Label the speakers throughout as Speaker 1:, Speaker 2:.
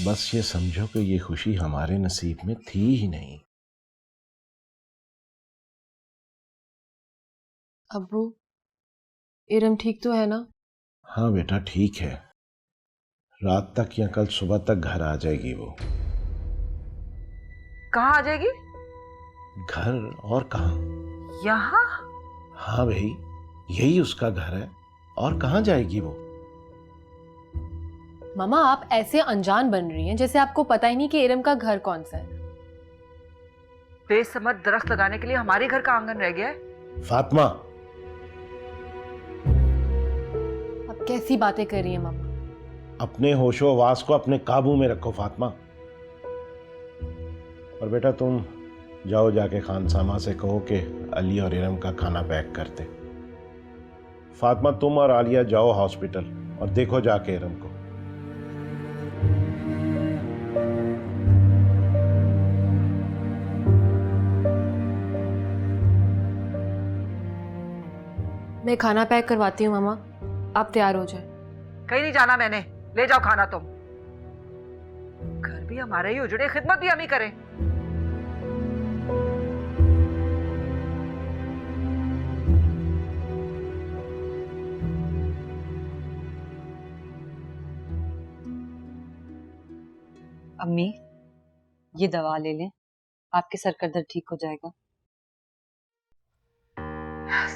Speaker 1: बस ये समझो कि ये खुशी हमारे नसीब में थी ही नहीं।
Speaker 2: अब्बू, इरम ठीक तो है ना?
Speaker 1: हाँ बेटा ठीक है, रात तक या कल सुबह तक घर आ जाएगी वो।
Speaker 3: कहाँ आ जाएगी?
Speaker 1: घर और कहाँ?
Speaker 3: यहाँ?
Speaker 1: हाँ भाई, यही उसका घर है, और कहाँ जाएगी वो?
Speaker 2: मामा, आप ऐसे अनजान बन रही हैं जैसे आपको पता ही नहीं कि इरम का घर कौन सा है।
Speaker 3: बेसमझ दरख्त लगाने के लिए हमारे घर का आंगन रह गया है।
Speaker 1: फातिमा,
Speaker 2: आप कैसी बातें कर रही हैं मामा?
Speaker 1: अपने होशो हवास को अपने काबू में रखो फातिमा। और बेटा तुम जाओ, जाके खानसामा से कहो कि अली और इरम का खाना पैक करते। फातिमा तुम और आलिया जाओ हॉस्पिटल और देखो जाके इरम को।
Speaker 2: मैं खाना पैक करवाती हूँ मामा, आप तैयार हो जाए।
Speaker 3: कहीं नहीं जाना मैंने, ले जाओ खाना तुम। घर भी हमारे ही उजड़े, खिदमत भी हम ही करें।
Speaker 4: अम्मी, ये दवा ले लें, आपके सर का दर्द ठीक हो जाएगा।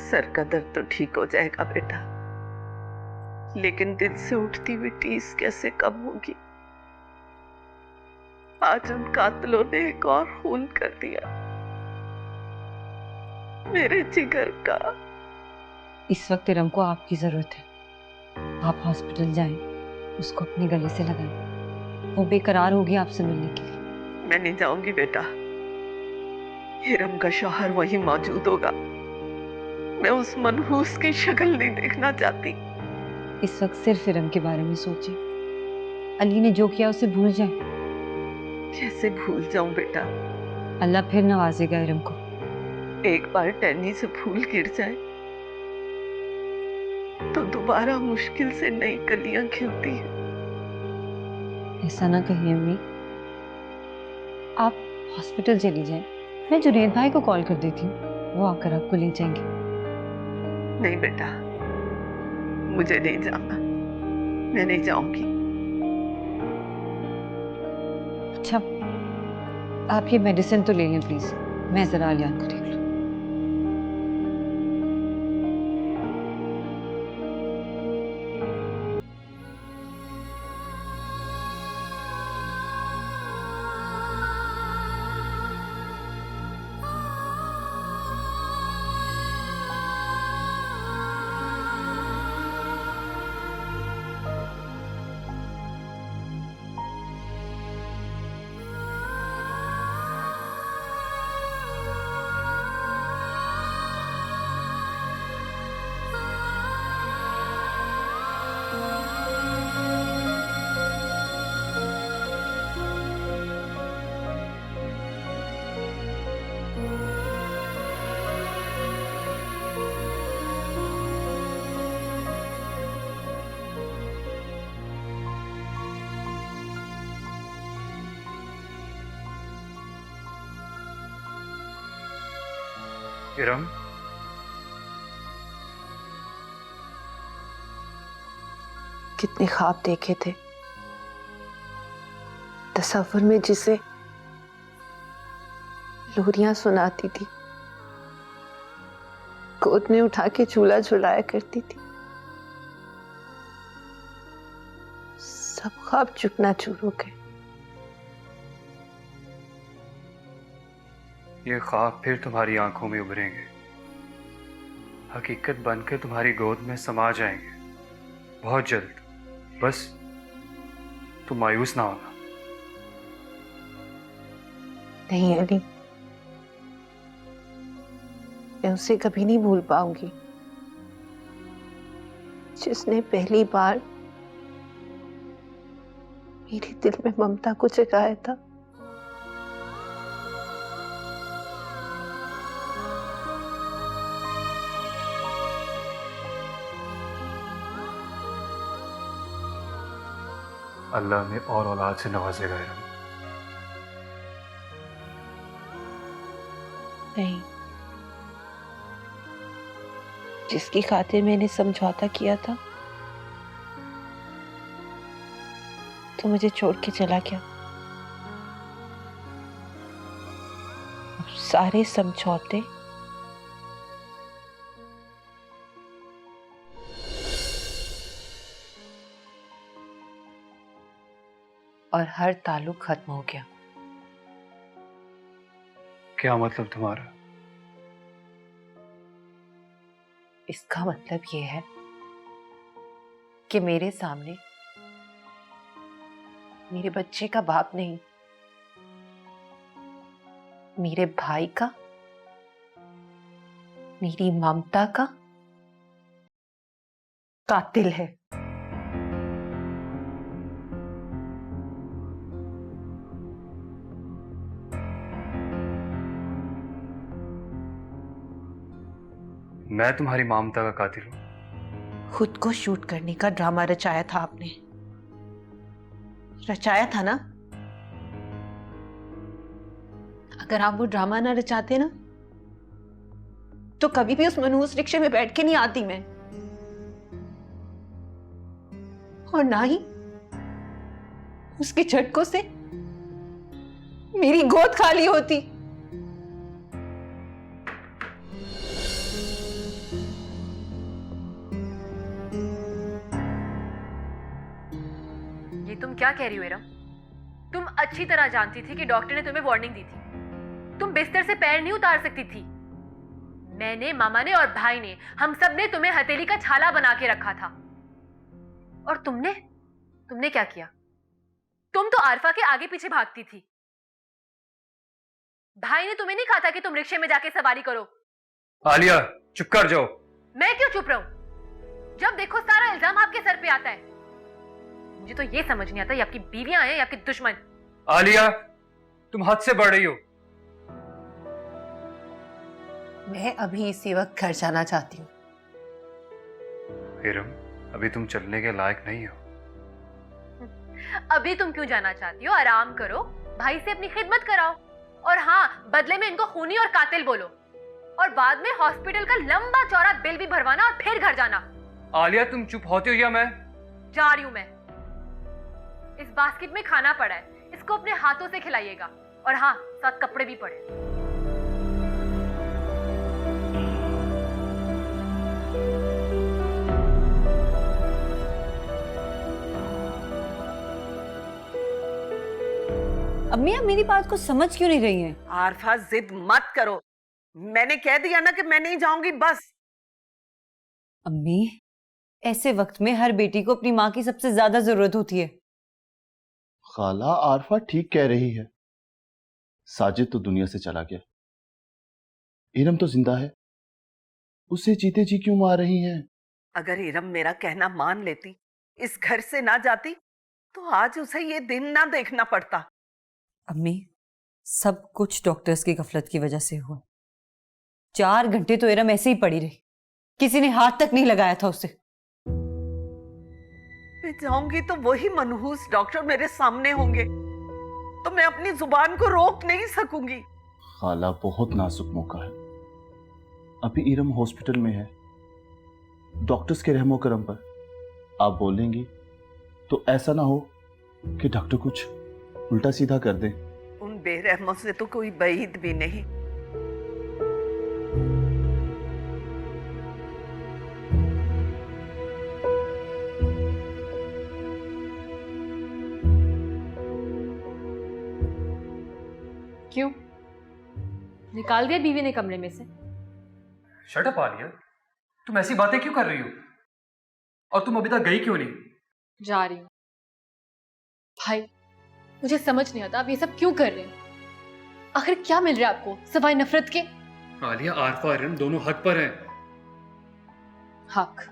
Speaker 5: सर का दर्द तो ठीक हो जाएगा बेटा, लेकिन दिल से उठती हुई टीस कैसे कम होगी? आज उन कातलों ने एक और खून कर दिया, मेरे जिगर का।
Speaker 4: इस वक्त इरम को आपकी जरूरत है, आप हॉस्पिटल जाएं, उसको अपने गले से लगाएं, वो बेकरार होगी आपसे मिलने के लिए।
Speaker 5: मैं नहीं जाऊंगी बेटा, हिरम का शौहर वहीं मौजूद होगा, मैं उस मनहूस की शक्ल नहीं देखना चाहती।
Speaker 4: इस वक्त सिर्फ इरम के बारे में सोचिए, अली ने जो किया उसे भूल जाए।
Speaker 5: कैसे भूल जाऊं बेटा?
Speaker 4: अल्लाह फिर नवाजेगा इरम को।
Speaker 5: एक बार टहनी से फूल गिर जाए तो दोबारा मुश्किल से नई कलियां खिलती हैं।
Speaker 4: ऐसा ना कहिए अम्मी, आप हॉस्पिटल चली जाएं, मैं जुनैद भाई को कॉल कर देती हूँ, वो आकर आपको ले जाएंगे।
Speaker 5: नहीं बेटा, मुझे नहीं जाना, मैं नहीं जाऊंगी।
Speaker 4: अच्छा, आप ये मेडिसिन तो ले लें प्लीज, मैं जरा अलियान को देख लूं।
Speaker 6: इरम,
Speaker 5: कितने ख्वाब देखे थे, तसव्वुर में जिसे लोरियां सुनाती थी, गोद में उठा के झूला झुलाया करती थी, सब ख्वाब चकनाचूर हो गए।
Speaker 6: ये ख्वाब फिर तुम्हारी आंखों में उभरेंगे, हकीकत बनकर तुम्हारी गोद में समा जाएंगे बहुत जल्द। बस तुम मायूस ना होना।
Speaker 5: नहीं अली, मैं उसे कभी नहीं भूल पाऊंगी जिसने पहली बार मेरे दिल में ममता को जगाया था।
Speaker 6: अल्लाह में और औलाद से नवाजेगा इरम।
Speaker 5: नहीं, जिसकी खातिर मैंने समझौता किया था तो मुझे छोड़ के चला गया। अब सारे समझौते और हर ताल्लुक खत्म हो गया।
Speaker 6: क्या मतलब तुम्हारा?
Speaker 5: इसका मतलब ये है कि मेरे सामने मेरे बच्चे का बाप नहीं, मेरे भाई का, मेरी ममता का कातिल है।
Speaker 6: मैं तुम्हारी ममता का कातिल हूं?
Speaker 5: खुद को शूट करने का ड्रामा रचाया था आपने, रचाया था ना? अगर आप वो ड्रामा ना रचाते ना तो कभी भी उस मनहूस रिक्शे में बैठ के नहीं आती मैं, और ना ही उसके झटकों से मेरी गोद खाली होती।
Speaker 2: ये तुम क्या कह रही हो इरम? तुम अच्छी तरह जानती थी कि डॉक्टर ने तुम्हें वार्निंग दी थी। तुम बिस्तर से पैर नहीं उतार सकती थी। मैंने, मामा ने और भाई ने, हम सब ने तुम्हें हथेली का छाला बना के रखा था। और तुमने क्या किया? तुम तो आरफा के आगे पीछे भागती थी। भाई ने तुम्हें नहीं कहा था कि तुम रिक्शे में जाके सवारी करो?
Speaker 6: आलिया चुप कर जाओ।
Speaker 2: मैं क्यों चुप रहूं? जब देखो सारा इल्जाम आपके सर पे आता है। मुझे तो ये समझ नहीं आता ये आपकी बीवियां हैं या आपके दुश्मन।
Speaker 6: आलिया तुम हद से बढ़ रही हो।
Speaker 5: मैं अभी इसी वक्त घर जाना चाहती हूँ।
Speaker 6: इरम अभी तुम चलने के लायक नहीं हो।
Speaker 2: अभी तुम क्यों जाना चाहती हो? आराम करो, भाई से अपनी खिदमत कराओ, और हाँ, बदले में इनको खूनी और कातिल बोलो, और बाद में हॉस्पिटल का लंबा चौड़ा बिल भी भरवाना और फिर घर जाना।
Speaker 6: आलिया तुम चुप होती हो या मैं
Speaker 2: जा रही हूं मैं। इस बास्केट में खाना पड़ा है, इसको अपने हाथों से खिलाइएगा, और हाँ, साथ कपड़े भी पड़े।
Speaker 4: अम्मी, आप मेरी बात को समझ क्यों नहीं रही हैं?
Speaker 3: आरफा जिद मत करो, मैंने कह दिया ना कि मैं नहीं जाऊंगी बस।
Speaker 4: अम्मी, ऐसे वक्त में हर बेटी को अपनी माँ की सबसे ज्यादा जरूरत होती है।
Speaker 7: खाला, आरफा ठीक कह रही है। साजिद तो दुनिया से चला गया, इरम तो जिंदा है, उसे जीते जी क्यों मार रही हैं?
Speaker 3: अगर इरम मेरा कहना मान लेती, इस घर से ना जाती, तो आज उसे ये दिन ना देखना पड़ता।
Speaker 4: अम्मी, सब कुछ डॉक्टर्स की गफलत की वजह से हुआ। 4 घंटे तो इरम ऐसे ही पड़ी रही, किसी ने हाथ तक नहीं लगाया था उसे।
Speaker 3: मैं जाऊंगी तो वही मनहूस डॉक्टर मेरे सामने होंगे, तो मैं अपनी जुबान को रोक नहीं सकूंगी।
Speaker 7: खाला, बहुत नाजुक मौका है। अभी इरम हॉस्पिटल में है, डॉक्टर्स के रहमो करम पर आप बोलेंगी तो ऐसा ना हो कि डॉक्टर कुछ उल्टा सीधा कर दे।
Speaker 3: उन बेरहमों से तो कोई बईद भी नहीं।
Speaker 2: क्यों? निकाल दिया बीवी ने कमरे में से?
Speaker 6: शट अप आलिया, तुम ऐसी बातें क्यों कर रही हो? और तुम अभी तक गई क्यों नहीं?
Speaker 2: जा रही हूँ। भाई, मुझे समझ नहीं आता आप ये सब क्यों कर रहे हैं। आखिर क्या मिल रहा है आपको सिवाय नफरत के?
Speaker 6: आलिया, आरफा और इरम दोनों हक पर हैं।
Speaker 2: हक?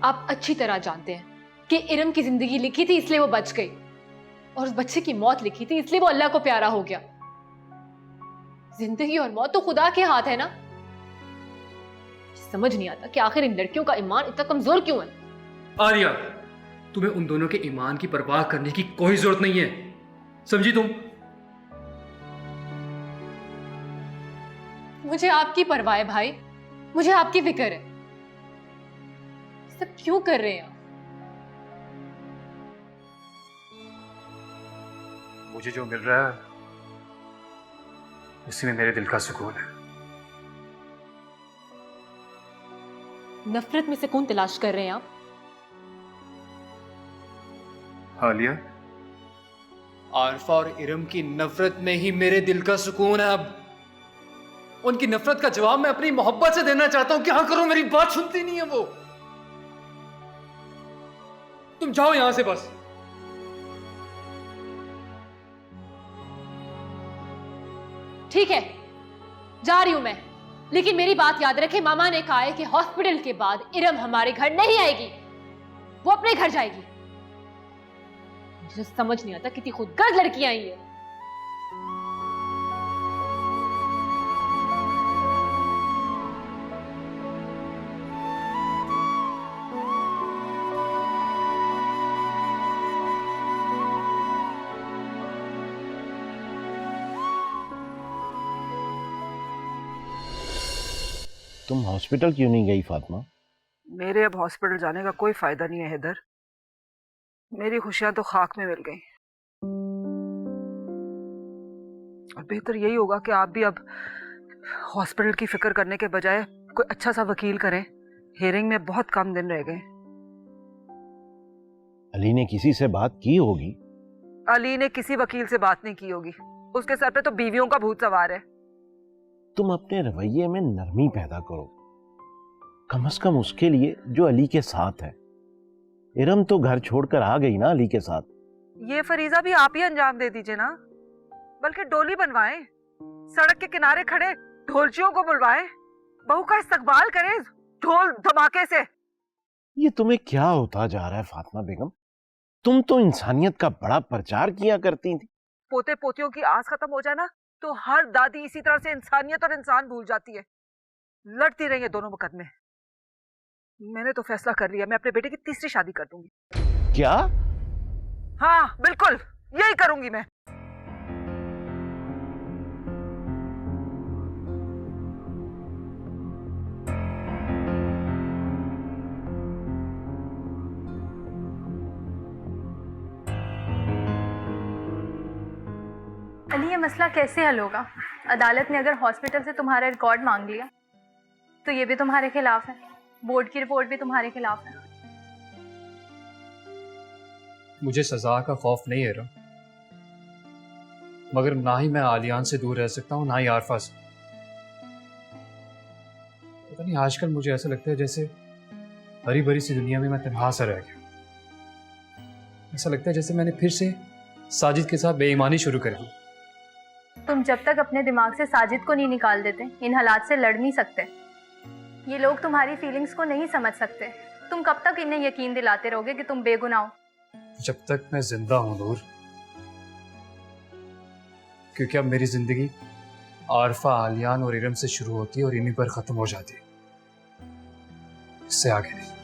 Speaker 2: आप अच्छी तरह जानते हैं कि इरम की जिंदगी लिखी थी इसलिए वो बच गई, और उस बच्चे की मौत लिखी थी इसलिए वो अल्लाह को प्यारा हो गया। जिंदगी और मौत तो खुदा के हाथ है ना। समझ नहीं आता कि आखिर इन लड़कियों का ईमान इतना कमजोर क्यों है।
Speaker 6: आलिया, तुम्हें उन दोनों के ईमान की परवाह करने की कोई जरूरत नहीं है, समझी तुम?
Speaker 2: मुझे आपकी परवाह है भाई, मुझे आपकी फिक्र है। सब क्यों कर रहे हैं आप?
Speaker 6: मुझे जो मिल रहा है उसी में मेरे दिल का सुकून है।
Speaker 2: नफरत में सुकून तलाश कर रहे हैं आप?
Speaker 6: आलिया, आरफा और इरम की नफरत में ही मेरे दिल का सुकून है। अब उनकी नफरत का जवाब मैं अपनी मोहब्बत से देना चाहता हूं। क्या करूं, मेरी बात सुनती नहीं है वो। तुम जाओ यहां से बस।
Speaker 2: ठीक है, जा रही हूं मैं, लेकिन मेरी बात याद रखे, मामा ने कहा है कि हॉस्पिटल के बाद इरम हमारे घर नहीं आएगी, वो अपने घर जाएगी। मुझे समझ नहीं आता कितनी खुदगर्ज लड़कियां आई है।
Speaker 1: तुम हॉस्पिटल क्यों नहीं गई फातिमा?
Speaker 3: मेरे अब हॉस्पिटल जाने का कोई फायदा नहीं है हैदर। मेरी खुशियां तो खाक में मिल गई। और बेहतर यही होगा कि आप भी अब हॉस्पिटल की फिक्र करने के बजाय कोई अच्छा सा वकील करें। हियरिंग में बहुत कम दिन रह गए।
Speaker 1: अली ने किसी से बात की होगी?
Speaker 3: अली ने किसी वकील से बात नहीं की होगी। उसके सर पे तो बीवियों का भूत सवार है।
Speaker 1: तुम अपने रवैये में नरमी पैदा करो, कम से कम उसके लिए जो अली के साथ है। इरम तो घर छोड़कर आ गई ना अली के साथ।
Speaker 3: ये फरीजा भी आप ही अंजाम दे दीजिए ना, बल्कि डोली बनवाएं, सड़क के किनारे खड़े ढोलचियों को बुलवाएं, बहू का इस्तकबाल करें ढोल धमाके से।
Speaker 1: ये तुम्हें क्या होता जा रहा है फातिमा बेगम? तुम तो इंसानियत का बड़ा प्रचार किया करती थी।
Speaker 3: पोते पोतियों की आस खत्म हो जाए ना तो हर दादी इसी तरह से इंसानियत और इंसान भूल जाती है। लड़ती रही है दोनों मुकदमे। मैंने तो फैसला कर लिया, मैं अपने बेटे की तीसरी शादी कर दूंगी।
Speaker 1: क्या?
Speaker 3: हाँ बिल्कुल, यही करूंगी मैं।
Speaker 8: अली, ये मसला कैसे हल होगा? अदालत ने अगर हॉस्पिटल से तुम्हारा रिकॉर्ड मांग लिया तो ये भी तुम्हारे खिलाफ है, बोर्ड की रिपोर्ट भी तुम्हारे खिलाफ है।
Speaker 6: मुझे सजा का खौफ नहीं है इरम, मगर ना ही मैं आलियान से दूर रह सकता हूँ, ना ही आरफा से। पता नहीं, आजकल मुझे ऐसा लगता है जैसे हरी भरी सी दुनिया में मैं तन्हा सा रह गया। ऐसा लगता है जैसे मैंने फिर से साजिद के साथ बेईमानी शुरू कर दी।
Speaker 8: तुम जब तक अपने दिमाग से साजिद को नहीं निकाल देते, इन हालात से लड़ नहीं सकते। ये लोग तुम्हारी फीलिंग्स को नहीं समझ सकते। तुम कब तक इन्हें यकीन दिलाते रहोगे कि तुम बेगुनाह हो?
Speaker 6: जब तक मैं जिंदा हूं नूर, क्योंकि अब मेरी जिंदगी आरफा, आलियान और इरम से शुरू होती है और इन्हीं पर खत्म हो जाती है, इससे आगे नहीं।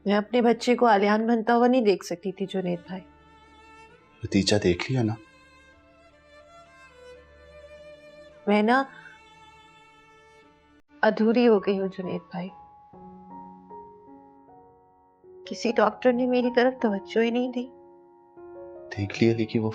Speaker 5: मैं अपने बच्चे को आलियान बनता हुआ नहीं देख सकती थी जुनैद भाई।
Speaker 7: नतीजा देख लिया ना?
Speaker 5: मैं ना अधूरी हो गई हूँ जुनैद भाई। किसी डॉक्टर ने मेरी तरफ तवज्जो ही नहीं दी।
Speaker 7: देख लिया कि वो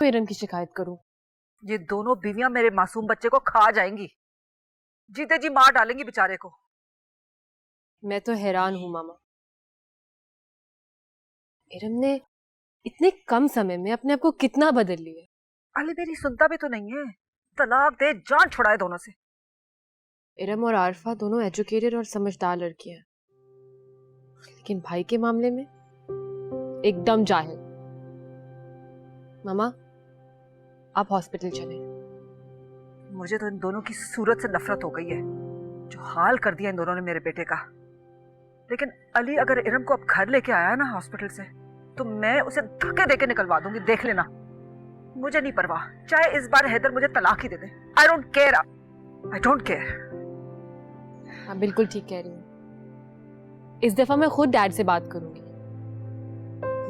Speaker 2: इरम की शिकायत करूं?
Speaker 3: ये दोनों बीवियां मेरे मासूम बच्चे को खा जाएंगी, जीते जी मार डालेंगी बेचारे को।
Speaker 2: मैं तो हैरान हूं मामा। इरम ने इतने कम समय में अपने आप को कितना बदल लिया।
Speaker 3: अली मेरी सुनता भी तो नहीं है। तलाक दे, जान छुड़ाए दोनों से।
Speaker 2: इरम और आरफा दोनों एजुकेटेड और समझदार लड़कियां हैं, लेकिन भाई के मामले में एकदम जाहिल। मामा, आप हॉस्पिटल चलें।
Speaker 3: मुझे तो इन दोनों की सूरत से नफरत हो गई है, जो हाल कर दिया इन दोनों ने मेरे बेटे का। लेकिन अली अगर इरम को अब घर लेके आया ना हॉस्पिटल से, तो मैं उसे धक्के देके निकलवा दूंगी, देख लेना। मुझे नहीं परवाह, चाहे इस बार हैदर मुझे तलाक ही दे दे। I don't care, I don't care.
Speaker 2: आप बिल्कुल ठीक कह रही हैं। इस दफा मैं खुद डैड से बात करूंगी।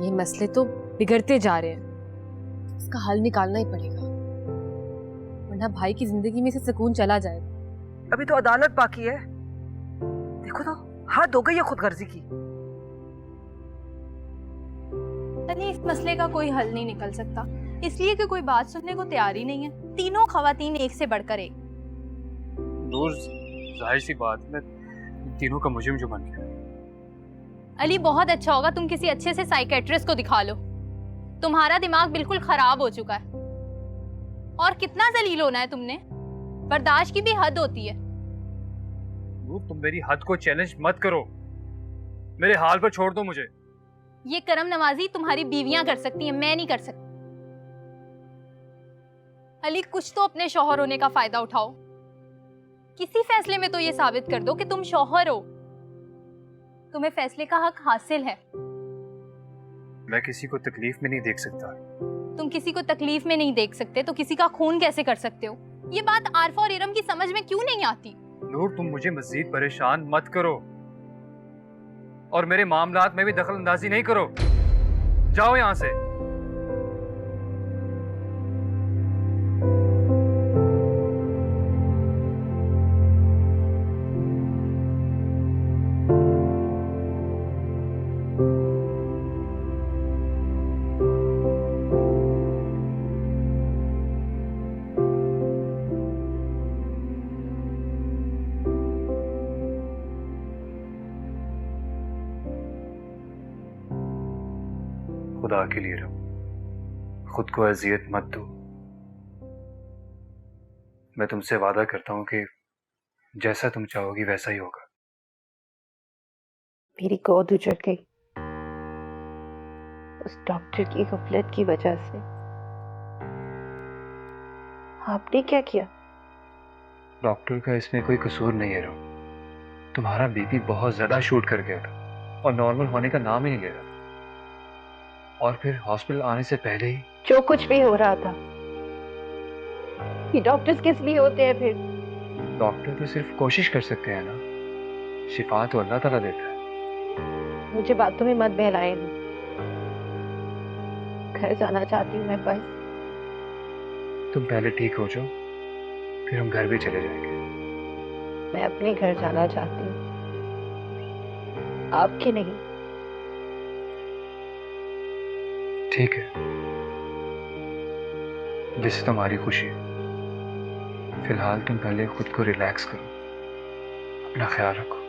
Speaker 2: ये मसले तो बिगड़ते जा रहे हैं, इसका हल निकालना ही पड़ेगा, वरना भाई की जिंदगी में से सुकून चला जाएगा।
Speaker 3: अभी तो अदालत बाकी है। देखो तो हद हो गई है खुदगर्जी की।
Speaker 8: अली, इस मसले का कोई हल नहीं निकल सकता, इसलिए कि कोई बात सुनने को तैयार ही नहीं है। तीनों खवातीन एक से बढ़कर एक।
Speaker 6: नूर, जाहिर सी बात, मैं तीनों का मुजरिम जो बन गया।
Speaker 8: अली, बहुत अच्छा होगा तुम किसी अच्छे से साइकेट्रिस्ट को दिखा लो। तुम्हारा दिमाग बिल्कुल खराब हो चुका है। और कितना जलील होना है तुमने, बर्दाश्त की भी हद होती है।
Speaker 6: नूर, तुम मेरी हद को चैलेंज मत करो, मेरे हाल पर छोड़ दो मुझे।
Speaker 8: ये करम नवाजी तुम्हारी बीवियां कर सकती हैं, मैं नहीं कर सकती। अली, कुछ तो अपने शौहर होने का फायदा उठाओ। किसी फैसले में तो ये साबित कर दो कि तुम शौहर हो, तुम्हें फैसले का हक हासिल है।
Speaker 6: मैं किसी को तकलीफ में नहीं देख सकता।
Speaker 8: तुम किसी को तकलीफ में नहीं देख सकते तो किसी का खून कैसे कर सकते हो? ये बात आरफा और इरम की समझ में क्यों नहीं आती?
Speaker 6: नूर, तुम मुझे मजीद परेशान मत करो और मेरे मामलात में भी दखल अंदाजी नहीं करो। जाओ यहां से। खुदा के लिए रहो, खुद को अजियत मत दो। मैं तुमसे वादा करता हूं कि जैसा तुम चाहोगी वैसा ही होगा।
Speaker 5: मेरी गोद उजड़ गई उस डॉक्टर की गफलत की वजह से। आपने क्या किया?
Speaker 6: डॉक्टर का इसमें कोई कसूर नहीं है रो। तुम्हारा बीपी बहुत ज्यादा शूट कर गया था और नॉर्मल होने का नाम ही नहीं ले रहा था। और फिर हॉस्पिटल आने से पहले ही
Speaker 5: जो कुछ भी हो रहा था, ये डॉक्टर्स किस लिए होते हैं फिर?
Speaker 6: डॉक्टर तो सिर्फ कोशिश कर सकते हैं ना, शिफा तो अल्लाह ताला देता है।
Speaker 5: मुझे बातों में मत बहलाए। घर जाना चाहती हूँ मैं बस।
Speaker 6: तुम पहले ठीक हो जाओ, फिर हम घर भी चले जाएंगे।
Speaker 5: मैं अपने घर जाना चाहती हूँ, आपके नहीं।
Speaker 6: ठीक है, जिससे तुम्हारी खुशी है। फिलहाल तुम पहले खुद को रिलैक्स करो, अपना ख्याल रखो।